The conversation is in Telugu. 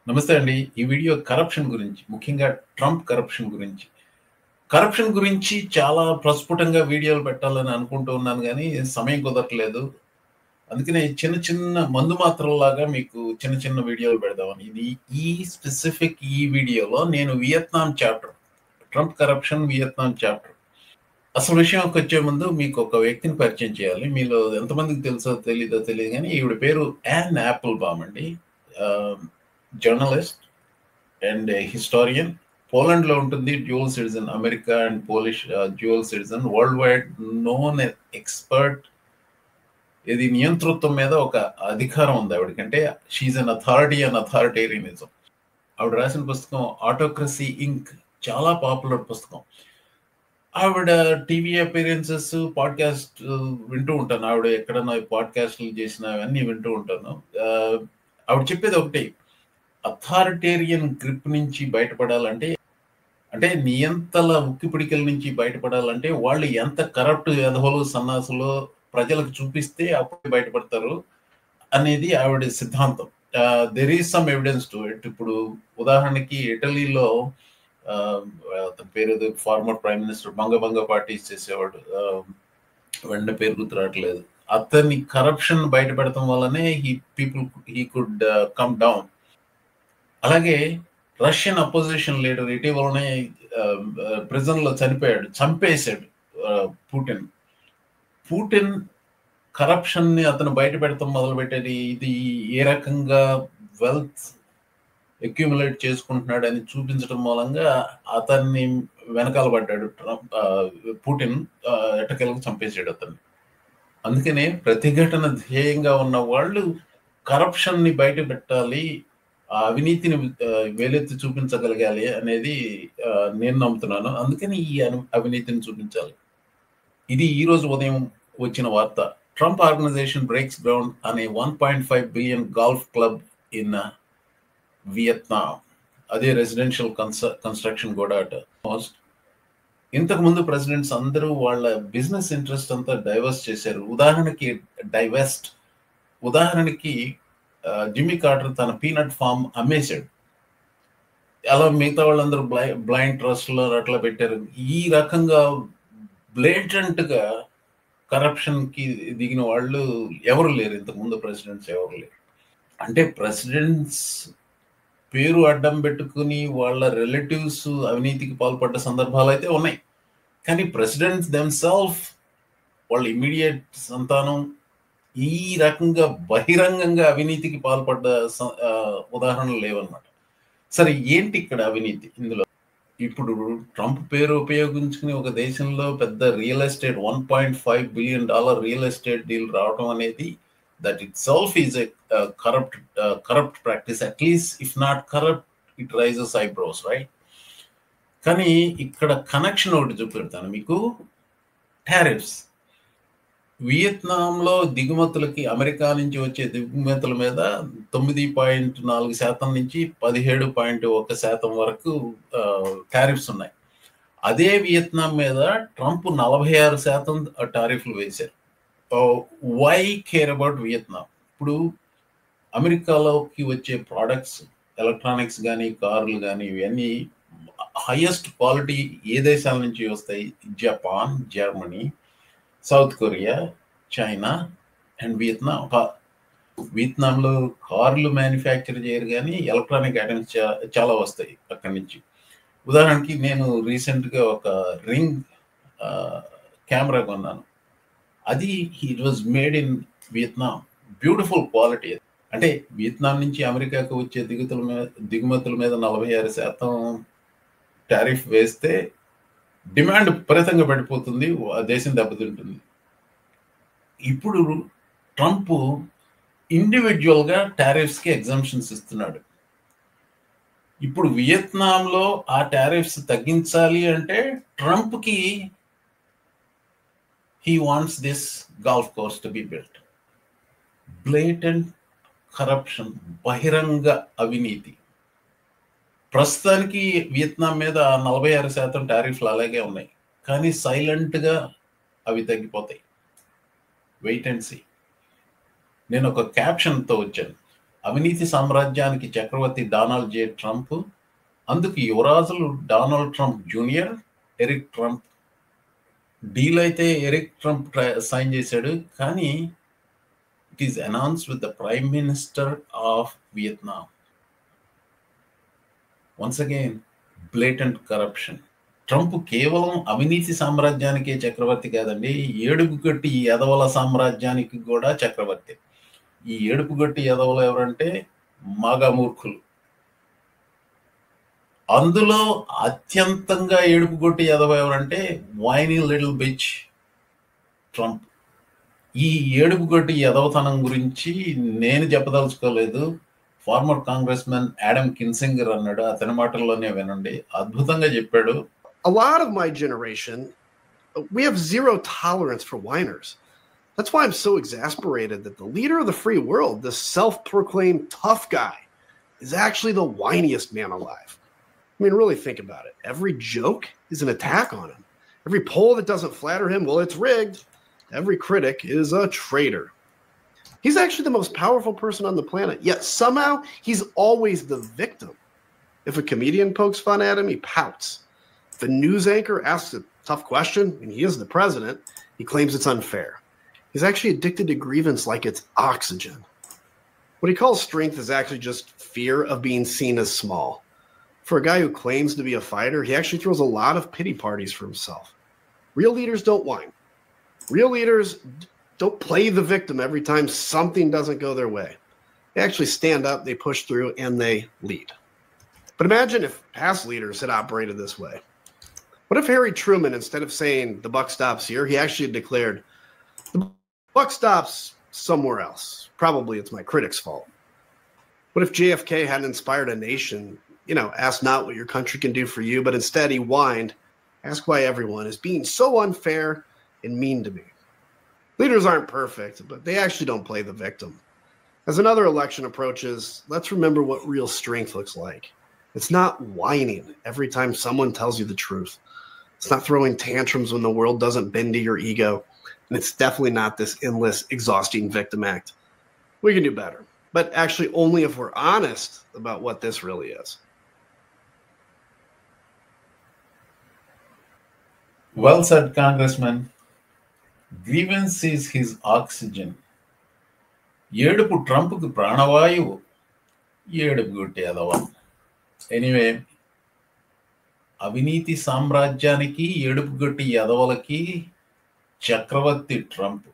నమస్తే అండి. ఈ వీడియో కరప్షన్ గురించి, ముఖ్యంగా ట్రంప్ కరప్షన్ గురించి. కరప్షన్ గురించి చాలా ప్రస్ఫుటంగా వీడియోలు పెట్టాలని అనుకుంటూ ఉన్నాను గానీ, సమయం కుదరట్లేదు. అందుకనే చిన్న చిన్న మందు మాత్రల్లాగా మీకు చిన్న చిన్న వీడియోలు పెడదామని. ఈ వీడియోలో నేను Vietnam chapter, Trump corruption Vietnam chapter. అసలు విషయంకొచ్చే ముందు మీకొక వ్యక్తిని పరిచయం చేయాలి. మీలో ఎంతమందికి తెలుసో తెలీదో తెలీదు గానీ, ఈవిడ పేరు యాన్ యాపిల్బామ్ అండి. Journalist and historian. పోలాండ్‌లో ఉంటుంది. Dual citizen. America and Polish dual citizen. World wide known expert. ఇది నియంతృత్వం మీద ఒక అధికారం ఉంది ఆవిడకి. అంటే she is an authority and authoritarianism. ఆవిడ రాసిన పుస్తకం 'ఆటోక్రసీ ఇంక్' చాలా పాపులర్ పుస్తకం. ఆవిడ టీవీ అపియరెన్సెస్, పాడ్‌కాస్ట్ వింటూ ఉంటాను. ఆవిడ ఎక్కడన్నా పాడ్‌కాస్ట్‌లు చేసినా అవన్నీ వింటూ ఉంటాను. ఆవిడ చెప్పేది ఒకటే. అథారిటేరియన్ గ్రిప్ నుంచి బయటపడాలంటే, అంటే నియంతల ఉక్కిపిడికల నుంచి బయటపడాలంటే వాళ్ళు ఎంత కరప్ట్ వెధవలు, సన్నాసులో ప్రజలకు చూపిస్తే అప్పుడే బయటపడతారు అనేది ఆవిడ సిద్ధాంతం. There is some evidence to it. ఇప్పుడు ఉదాహరణకి ఇటలీలో ఆహ్, అతని పేరేదో former prime minister bunga parties చేసేవాడు. వెంటనే పేరు గుర్తు రావట్లేదు. అతని కరప్షన్ బయటపెడతం వల్లనే హీ కుడ్ కమ్ డౌన్. అలాగే రష్యన్ అపోజిషన్ లీడర్ ఇటీవలనే ప్రిజన్‌లో చనిపోయాడు. చంపేసాడు పుటిన్. పుటిన్ కరప్షన్‌ని అతను బయటపెడతం మొదలుపెట్టేది ఇది ఏ రకంగా వెల్త్ అక్యుములేట్ చేసుకుంటున్నాడని చూపించడం మూలంగా అతన్ని వెనకాల పడ్డాడు పుటిన్. ఎట్టకేలకు చంపేసాడు అతన్ని. అందుకనే ప్రతిఘటన ధ్యేయంగా ఉన్న వాళ్ళు కరప్షన్‌ని బయటపెట్టాలి. ఆ అవినీతిని వేలెత్తి చూపించగలగాలి అనేది నేను నమ్ముతున్నాను. అందుకని ఈ అవినీతిని చూపించాలి. ఇది ఈరోజు ఉదయం వచ్చిన వార్త. ట్రంప్ ఆర్గనైజేషన్ బ్రేక్స్ గ్రౌండ్ అనే 1.5 billion golf club in Vietnam. అదే రెసిడెన్షియల్ కన్స్ట్రక్షన్ కూడా అట. ఇంతకు ముందు ప్రెసిడెంట్స్ అందరూ వాళ్ళ బిజినెస్ ఇంట్రెస్ట్ అంతా డైవర్స్ చేశారు. ఉదాహరణకి జిమ్మీ కార్టర్ తన పీనట్ ఫార్మ్ అమ్మేశాడు. అలా మిగతా వాళ్ళందరూ బ్లైండ్ ట్రస్ట్‌లో అట్లా పెట్టారు. ఈ రకంగా బ్లేటెంట్‌గా కరప్షన్‌కి దిగిన వాళ్ళు ఎవరు లేరు. ఇంతకుముందు ప్రెసిడెంట్స్ ఎవరు లేరు. అంటే ప్రెసిడెంట్స్ పేరు అడ్డం పెట్టుకుని వాళ్ళ రిలేటివ్స్ అవినీతికి పాల్పడ్డ సందర్భాలైతే ఉన్నాయి. కానీ ప్రెసిడెంట్స్ దెమ్‌సెల్ఫ్ వాళ్ళ ఇమ్మీడియేట్ సంతానం ఈ రకంగా బహిరంగంగా అవినీతికి పాల్పడ్డ ఉదాహరణలు లేవన్నమాట. సరే ఏంటి ఇక్కడ అవినీతి ఇందులో? ఇప్పుడు ట్రంప్ పేరు ఉపయోగించుకుని ఒక దేశంలో పెద్ద real estate $1.5 billion real estate deal రావడం అనేది that itself is a corrupt practice. At least if not corrupt it raises eyebrows, right? కానీ ఇక్కడ కనెక్షన్ ఒకటి చూపెడతాను మీకు. టారిఫ్స్. వియత్నాంలో దిగుమతులకి అమెరికా నుంచి వచ్చే దిగుమతుల మీద 9.4% నుంచి 17.1% వరకు టారిఫ్స్ ఉన్నాయి. అదే వియత్నాం మీద ట్రంప్ 46% టారిఫ్లు వేశారు. Why care about Vietnam? ఇప్పుడు అమెరికాలోకి వచ్చే ప్రోడక్ట్స్, ఎలక్ట్రానిక్స్ కానీ, కార్లు కానీ ఇవన్నీ హైయెస్ట్ క్వాలిటీ ఏ దేశాల నుంచి వస్తాయి? Japan, Germany, South Korea, China and Vietnam. వియత్నాంలో కార్లు మ్యానుఫ్యాక్చర్ చేయరు కానీ ఎలక్ట్రానిక్ ఐటమ్స్ చాలా వస్తాయి అక్కడి నుంచి. ఉదాహరణకి నేను రీసెంట్గా ఒక రింగ్ కెమెరా కొన్నాను. అది it was made in Vietnam. Beautiful quality. అంటే వియత్నాం నుంచి అమెరికాకు వచ్చే దిగుమతుల మీద 46% టారిఫ్ వేస్తే డిమాండ్ విపరీతంగా పడిపోతుంది. ఆ దేశం దెబ్బతింటుంది. ఇప్పుడు ట్రంప్ ఇండివిజువల్గా టారిఫ్స్కి ఎగ్జంప్షన్స్ ఇస్తున్నాడు. ఇప్పుడు వియత్నాంలో ఆ టారిఫ్స్ తగ్గించాలి అంటే ట్రంప్కి he wants this golf course to be built. Blatant corruption, బహిరంగ అవినీతి. ప్రస్తుతానికి వియత్నాం మీద 46% టారిఫ్లు అలాగే ఉన్నాయి. కానీ సైలెంట్గా అవి తగ్గిపోతాయి. Wait and see. నేను ఒక క్యాప్షన్తో వచ్చాను. అవినీతి సామ్రాజ్యానికి చక్రవర్తి డొనాల్డ్ జే ట్రంప్, అందుకు యువరాజులు Donald Trump junior, Eric Trump. Deal అయితే ఎరిక్ ట్రంప్ సైన్ చేశాడు, కానీ it is announced with the prime minister of Vietnam. Once again blatant corruption. Trump కేవలం అవినీతి సామ్రాజ్యానికే చక్రవర్తి కాదండి, ఏడుపుగట్టి ఎదవల సామ్రాజ్యానికి కూడా చక్రవర్తి. ఈ ఏడుపుగట్టి ఎదవలు ఎవరంటే మగ మూర్ఖులు. అందులో అత్యంతంగా ఏడుపుగొట్టి ఎదవ ఎవరంటే వైనీ లిటిల్ బిచ్ ట్రంప్. ఈ ఏడుపుగొట్టి ఎదవతనం గురించి నేను చెప్పదలుచుకోలేదు. Former congressman Adam Kinzinger అన్నాడు, అతని మాటల్లోనే వినండి, అద్భుతంగా చెప్పాడు. A lot of my generation, we have zero tolerance for whiners. That's why I'm so exasperated that the leader of the free world, this self-proclaimed tough guy, is actually the whiniest man alive. I mean, really think about it. Every joke is an attack on him. Every poll that doesn't flatter him, well, it's rigged. Every critic is a traitor. He's actually the most powerful person on the planet, yet somehow he's always the victim. If a comedian pokes fun at him, he pouts. If a news anchor asks a tough question, and he is the president, he claims it's unfair. He's actually addicted to grievance like it's oxygen. What he calls strength is actually just fear of being seen as small. For a guy who claims to be a fighter, he actually throws a lot of pity parties for himself. Real leaders don't whine. Real leaders don't play the victim every time something doesn't go their way. They actually stand up, they push through, and they lead. But imagine if past leaders had operated this way. What if Harry Truman, instead of saying the buck stops here, he actually declared, the buck stops somewhere else. Probably it's my critics' fault. What if JFK hadn't inspired a nation, ask not what your country can do for you, but instead he whined, ask why everyone is being so unfair and mean to me. Leaders aren't perfect, but they actually don't play the victim. As another election approaches, let's remember what real strength looks like. It's not whining every time someone tells you the truth. It's not throwing tantrums when the world doesn't bend to your ego. And it's definitely not this endless, exhausting victim act. We can do better, but actually only if we're honest about what this really is. Well said, Congressman. Grievance is his oxygen. ఏడుపు ట్రంప్కు ప్రాణవాయువు, ఏడుపు గుట్టి ఎదవ. ఎనీవే, అవినీతి సామ్రాజ్యానికి ఏడుపు గట్టి ఎదవలకి చక్రవర్తి ట్రంప్.